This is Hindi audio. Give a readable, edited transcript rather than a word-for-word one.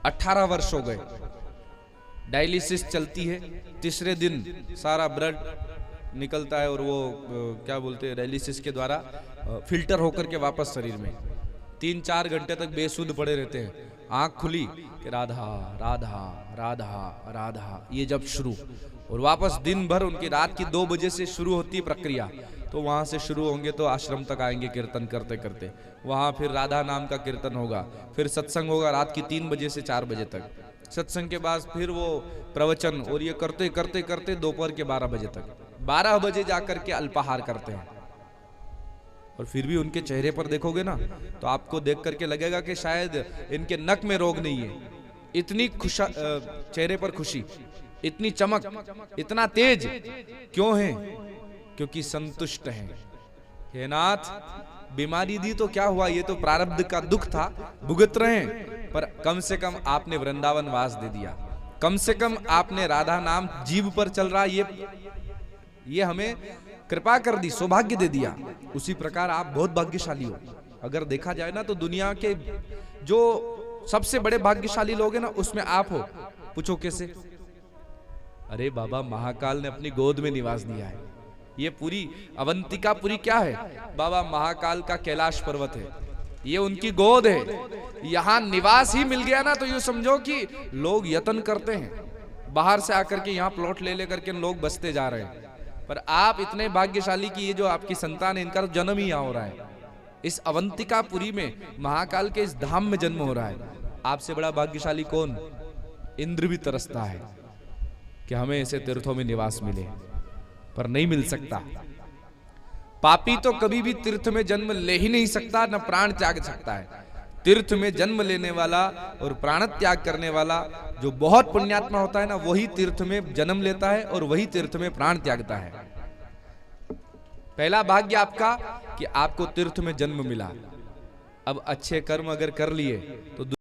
18 वर्ष हो गए, डायलिसिस चलती है, तीसरे दिन सारा ब्लड निकलता है और वो क्या बोलते हैं डायलिसिस के द्वारा फिल्टर होकर के वापस शरीर में 3-4 घंटे तक बेसुध पड़े रहते हैं। आंख खुली कि राधा राधा राधा राधा, ये जब शुरू, और वापस दिन भर उनकी रात की 2 बजे से शुरू होती है प्रक्रिया, तो वहां से शुरू होंगे तो आश्रम तक आएंगे कीर्तन करते करते, वहां फिर राधा नाम का कीर्तन होगा, फिर सत्संग होगा रात की 3 बजे से 4 बजे तक, सत्संग के बाद फिर वो प्रवचन, और ये करते करते करते दोपहर के 12 बजे तक, 12 बजे जाकर के अल्पाहार करते हैं। और फिर भी उनके चेहरे पर देखोगे ना तो आपको देख करके लगेगा कि शायद इनके नक में रोग नहीं है, इतनी चेहरे पर खुशी, इतनी चमक, इतना तेज क्यों है? क्योंकि संतुष्ट हैं। हे नाथ, बीमारी दी तो क्या हुआ, ये तो प्रारब्ध का दुख था, भुगत रहे हैं, पर कम से कम आपने वृंदावन वास दे दिया, कम से कम आपने राधा नाम जीभ पर चल रहा, ये हमें कृपा कर दी, सौभाग्य दे दिया। उसी प्रकार आप बहुत भाग्यशाली हो। अगर देखा जाए ना तो दुनिया के जो सबसे बड़े भाग्यशाली लोग हैं ना, उसमें आप हो। पूछो कैसे? अरे बाबा, महाकाल ने अपनी गोद में निवास दिया है। ये पूरी अवंतिकापुरी क्या है? बाबा महाकाल का कैलाश पर्वत है, ये उनकी गोद है। यहां निवास ही मिल गया ना तो यूं समझो कि लोग यत्न करते हैं बाहर से आकर के यहां प्लॉट ले लेकर के लोग बसते जा रहे हैं, पर आप इतने भाग्यशाली कि ये जो आपकी संतान है, इनका तो जन्म ही यहाँ हो रहा है। इस अवंतिकापुरी में महाकाल के इस धाम में जन्म हो रहा है। आपसे बड़ा भाग्यशाली कौन? इंद्र भी तरसता है कि हमें ऐसे तीर्थों में निवास मिले, पर नहीं मिल सकता। पापी तो कभी भी तीर्थ में जन्म ले ही नहीं सकता, न प्राण त्याग सकता है। तीर्थ में जन्म लेने वाला और प्राण त्याग करने वाला जो बहुत पुण्यात्मा होता है ना, वही तीर्थ में जन्म लेता है और वही तीर्थ में प्राण त्यागता है। पहला भाग्य आपका कि आपको तीर्थ में जन्म मिला। अब अच्छे कर्म अगर कर लिए तो